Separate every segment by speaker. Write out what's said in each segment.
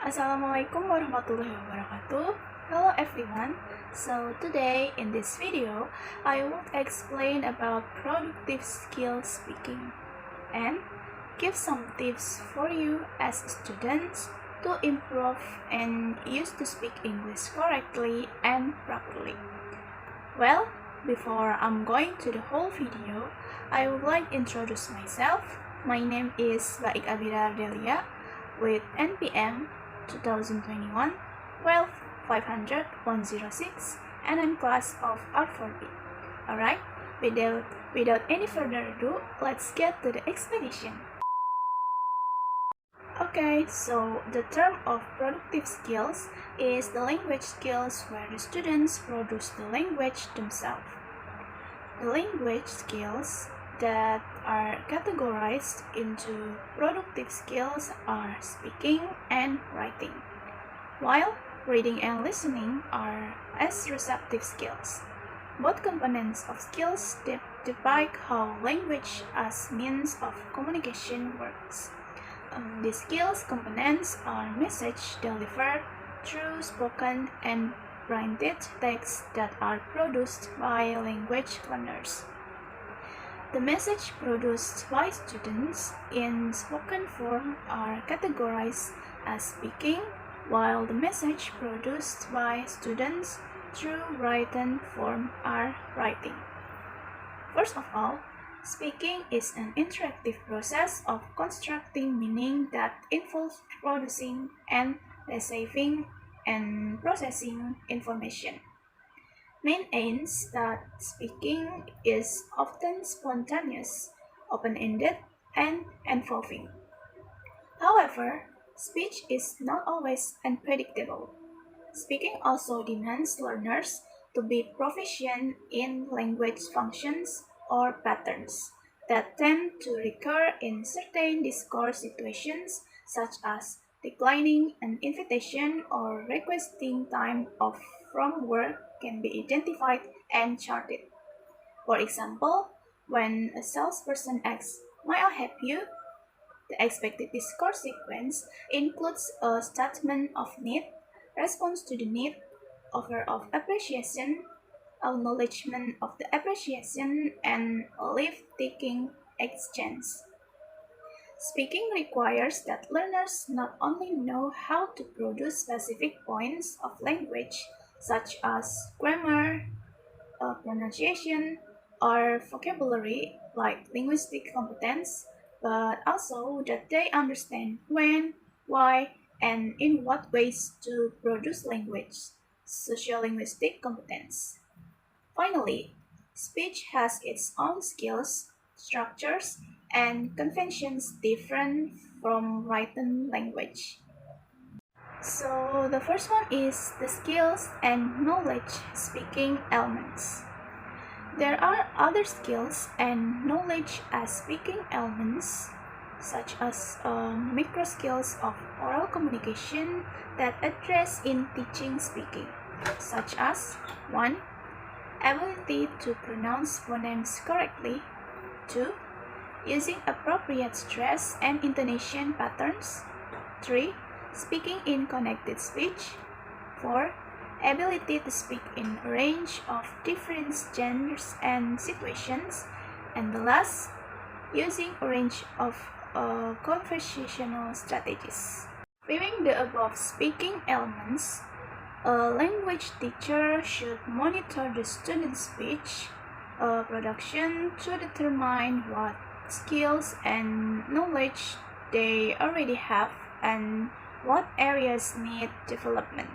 Speaker 1: Assalamualaikum warahmatullahi wabarakatuh. Hello everyone. So today in this video, I will explain about productive skill speaking and give some tips for you as students to improve and use to speak English correctly and properly. Well, before I'm going to the whole video, I would like to introduce myself. My name is Baiq Ardelia with NPM 2021 12 500 106, and I'm class of R4B. Alright, without any further ado, let's get to the explanation. Okay, so the term of productive skills is the language skills where the students produce the language themselves. The language skills that are categorized into productive skills are speaking and writing, while reading and listening are as receptive skills. Both components of skills depict how language as means of communication works. These skills components are message delivered through spoken and printed texts that are produced by language learners. The message produced by students in spoken form are categorized as speaking, while the message produced by students through written form are writing. First of all, speaking is an interactive process of constructing meaning that involves producing and receiving and processing information. Maintains that speaking is often spontaneous, open-ended, and involving. However, speech is not always unpredictable. Speaking also demands learners to be proficient in language functions or patterns that tend to recur in certain discourse situations, such as declining an invitation or requesting time off from work can be identified and charted. For example, when a salesperson asks, "May I help you?" the expected discourse sequence includes a statement of need, response to the need, offer of appreciation, acknowledgement of the appreciation, and a leave-taking exchange. Speaking requires that learners not only know how to produce specific points of language, such as grammar, pronunciation, or vocabulary like linguistic competence, but also that they understand when, why, and in what ways to produce language, sociolinguistic competence. Finally, speech has its own skills, structures, and conventions different from written language. So the first one is the skills and knowledge speaking elements. There are other skills and knowledge as speaking elements, such as micro skills of oral communication that address in teaching speaking, such as 1. Ability to pronounce phonemes correctly. 2. Using appropriate stress and intonation patterns. 3. Speaking in connected speech. 4. Ability to speak in a range of different genders and situations. And the last, using a range of conversational strategies. Viewing the above speaking elements, a language teacher should monitor the student's speech production to determine what skills and knowledge they already have and what areas need development.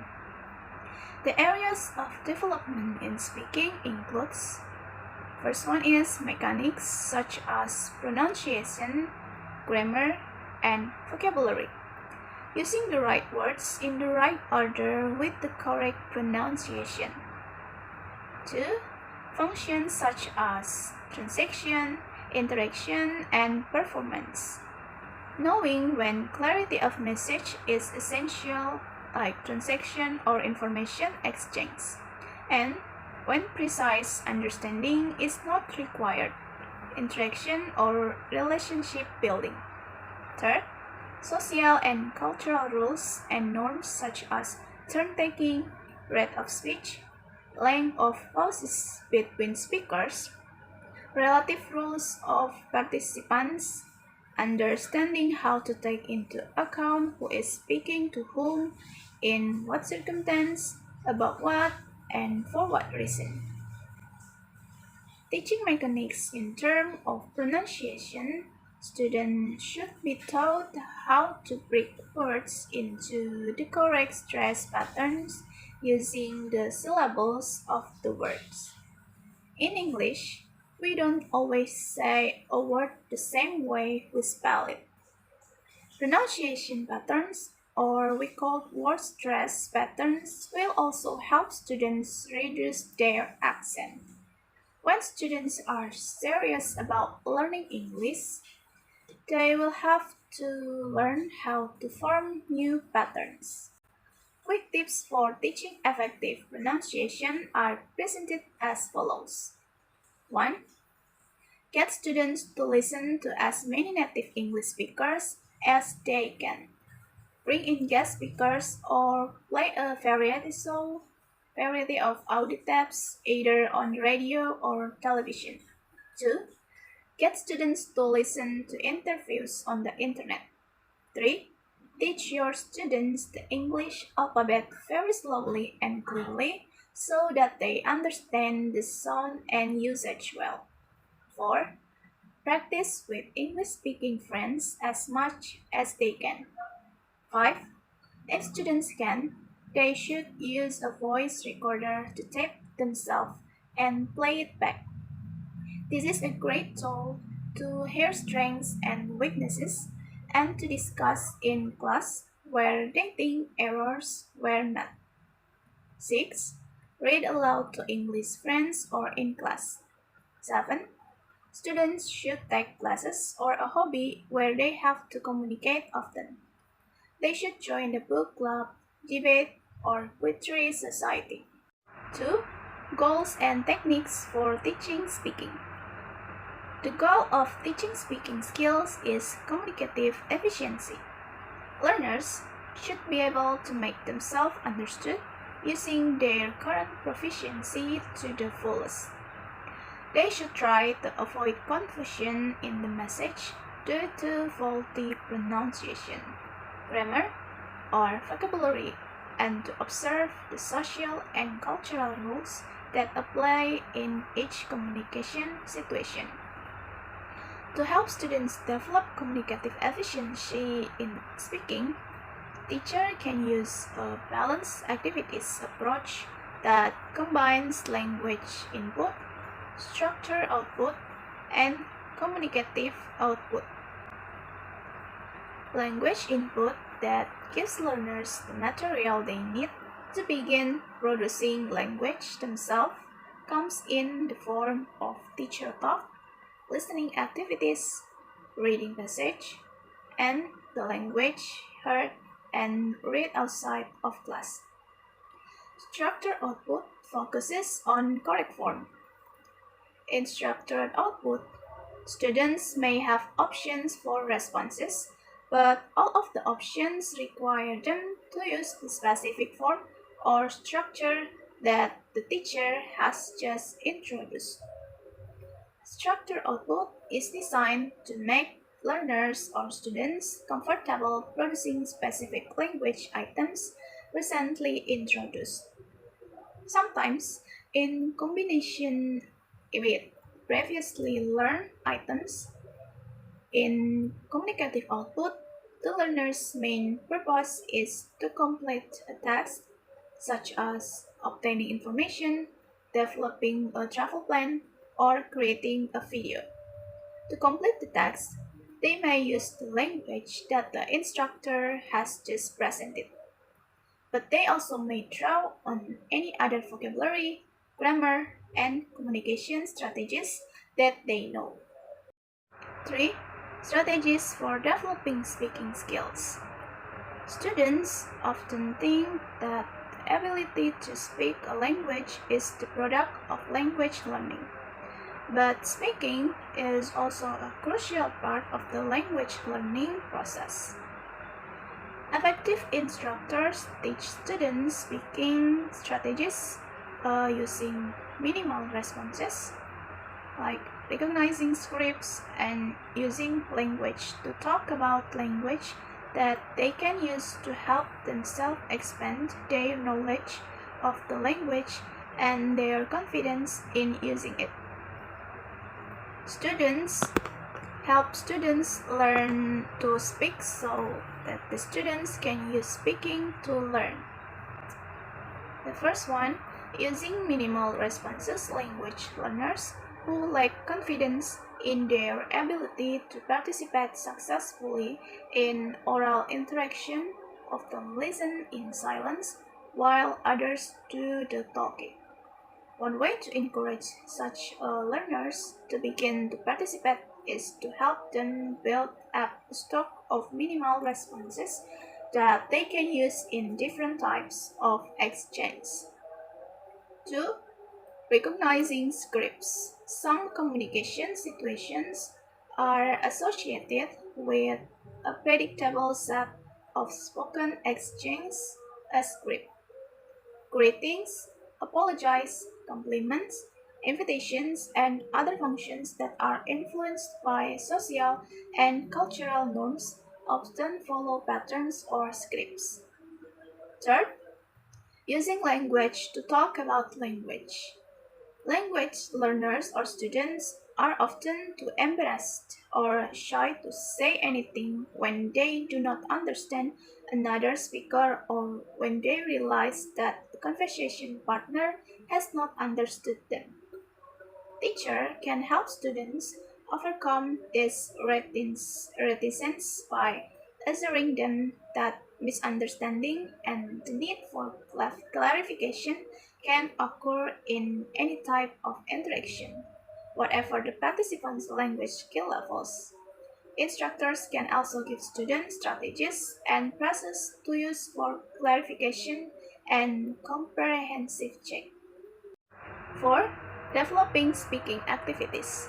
Speaker 1: The areas of development in speaking includes: first one is mechanics such as pronunciation, grammar, and vocabulary. Using the right words in the right order with the correct pronunciation. 2. Functions such as transaction, interaction, and performance. Knowing when clarity of message is essential, like transaction or information exchange, and when precise understanding is not required, interaction or relationship building. 3. Social and cultural rules and norms such as turn-taking, rate of speech, length of pauses between speakers, relative roles of participants, understanding how to take into account who is speaking to whom, in what circumstance, about what, and for what reason. Teaching mechanics in terms of pronunciation, students should be taught how to break words into the correct stress patterns using the syllables of the words. In English, we don't always say a word the same way we spell it. Pronunciation patterns, or we call word stress patterns, will also help students reduce their accent. When students are serious about learning English, they will have to learn how to form new patterns. Quick tips for teaching effective pronunciation are presented as follows. 1. Get students to listen to as many native English speakers as they can. Bring in guest speakers or play a variety of audio tapes either on radio or television. 2. Get students to listen to interviews on the internet. 3. Teach your students the English alphabet very slowly and clearly so that they understand the sound and usage well. 4. Practice with English-speaking friends as much as they can. 5. If students can, they should use a voice recorder to tape themselves and play it back. This is a great tool to hear strengths and weaknesses and to discuss in class where they think errors were made. 6. Read aloud to English friends or in class. 7. Students should take classes or a hobby where they have to communicate often. They should join the book club, debate, or poetry society. 2. Goals and techniques for teaching speaking. The goal of teaching speaking skills is communicative efficiency. Learners should be able to make themselves understood using their current proficiency to the fullest. They should try to avoid confusion in the message due to faulty pronunciation, grammar, or vocabulary, and to observe the social and cultural rules that apply in each communication situation. To help students develop communicative efficiency in speaking, teacher can use a balanced activities approach that combines language input, structure output, and communicative output. Language input that gives learners the material they need to begin producing language themselves comes in the form of teacher talk, listening activities, reading passage, and the language heard and read outside of class. Structured output focuses on correct form. In structured output, students may have options for responses, but all of the options require them to use the specific form or structure that the teacher has just introduced. Structured output is designed to make learners or students comfortable producing specific language items recently introduced. Sometimes, in combination with previously learned items, in communicative output, the learner's main purpose is to complete a task such as obtaining information, developing a travel plan, or creating a video. To complete the task, they may use the language that the instructor has just presented, but they also may draw on any other vocabulary, grammar, and communication strategies that they know. 3. Strategies for developing speaking skills. Students often think that the ability to speak a language is the product of language learning. But speaking is also a crucial part of the language learning process. Effective instructors teach students speaking strategies using minimal responses, like recognizing scripts and using language to talk about language that they can use to help themselves expand their knowledge of the language and their confidence in using it. Students help students learn to speak so that the students can use speaking to learn. The first one, using minimal responses language learners who lack confidence in their ability to participate successfully in oral interaction often listen in silence while others do the talking. One way to encourage such learners to begin to participate is to help them build up a stock of minimal responses that they can use in different types of exchange. 2. Recognizing scripts. Some communication situations are associated with a predictable set of spoken exchange as script. Greetings, apologize, compliments, invitations, and other functions that are influenced by social and cultural norms often follow patterns or scripts. Third, using language to talk about language. Language learners or students are often too embarrassed or shy to say anything when they do not understand another speaker or when they realize that the conversation partner has not understood them. Teacher can help students overcome this reticence by assuring them that misunderstanding and the need for clarification can occur in any type of interaction, whatever the participants' language skill levels. Instructors can also give students strategies and processes to use for clarification and comprehensive check. 4. Developing speaking activities.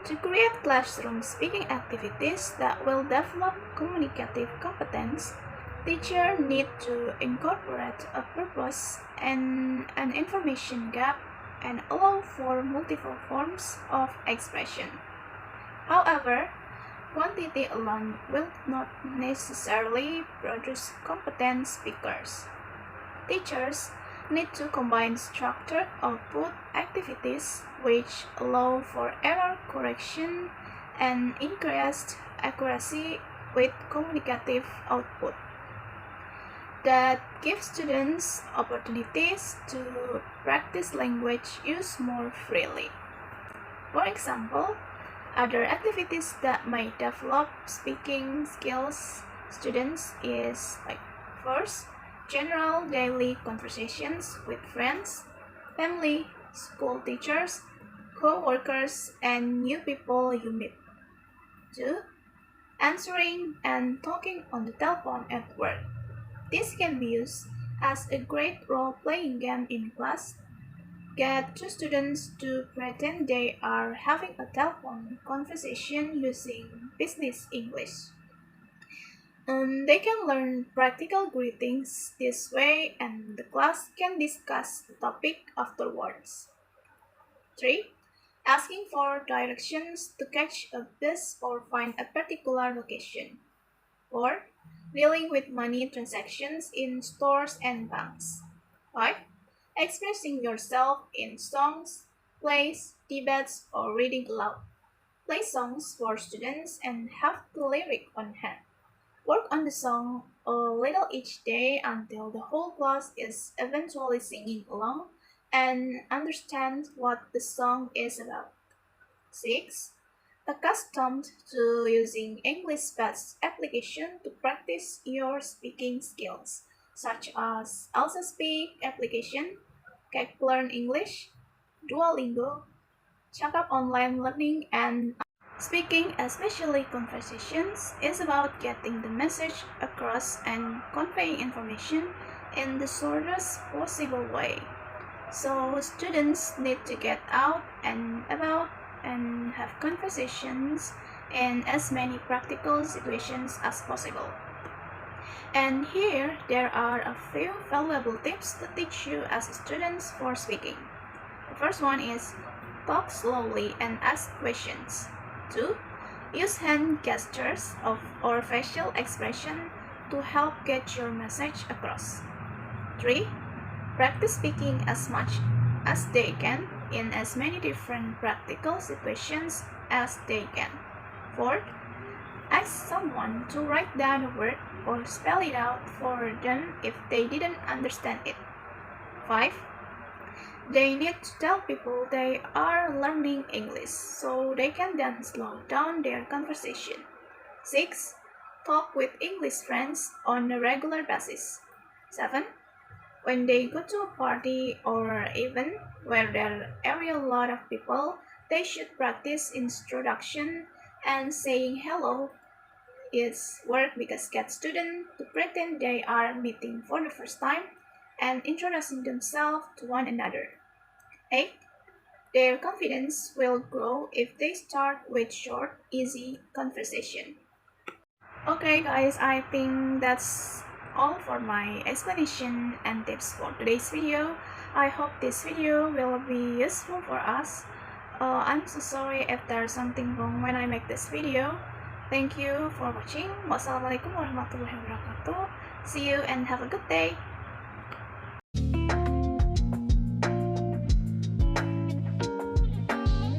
Speaker 1: To create classroom speaking activities that will develop communicative competence, teachers need to incorporate a purpose and an information gap and allow for multiple forms of expression. However, quantity alone will not necessarily produce competent speakers. Teachers need to combine structured output activities which allow for error correction and increased accuracy with communicative output that give students opportunities to practice language use more freely. For example, other activities that may develop speaking skills students is like first, general daily conversations with friends, family, school teachers, co-workers, and new people you meet. 2. Answering and talking on the telephone at work. This can be used as a great role-playing game in class. Get two students to pretend they are having a telephone conversation using business English. They can learn practical greetings this way and the class can discuss the topic afterwards. 3. Asking for directions to catch a bus or find a particular location. 4. Dealing with money transactions in stores and banks. 5. Expressing yourself in songs, plays, debates, or reading aloud. Play songs for students and have the lyric on hand. Work on the song a little each day until the whole class is eventually singing along and understand what the song is about. 6. Accustomed to using English-based application to practice your speaking skills, such as Elsa Speak application, Cake Learn English, Duolingo, Cakap Online Learning, and speaking, especially conversations, is about getting the message across and conveying information in the shortest possible way. So students need to get out and about and have conversations in as many practical situations as possible. And here there are a few valuable tips to teach you as students for speaking. The first one is talk slowly and ask questions. 2. Use hand gestures or facial expression to help get your message across. 3. Practice speaking as much as they can in as many different practical situations as they can. 4. Ask someone to write down a word or spell it out for them if they didn't understand it. 5. They need to tell people they are learning English so they can then slow down their conversation. 6. Talk with English friends on a regular basis. 7. When they go to a party or event where there are a lot of people, they should practice introduction and saying hello. It's work because get students to pretend they are meeting for the first time and introducing themselves to one another. 8. Their confidence will grow if they start with short, easy conversation. Okay guys, I think that's all for my explanation and tips for today's video. I hope this video will be useful for us. I'm so sorry if there's something wrong when I make this video. Thank you for watching. Wassalamualaikum warahmatullahi wabarakatuh. See you and have a good day.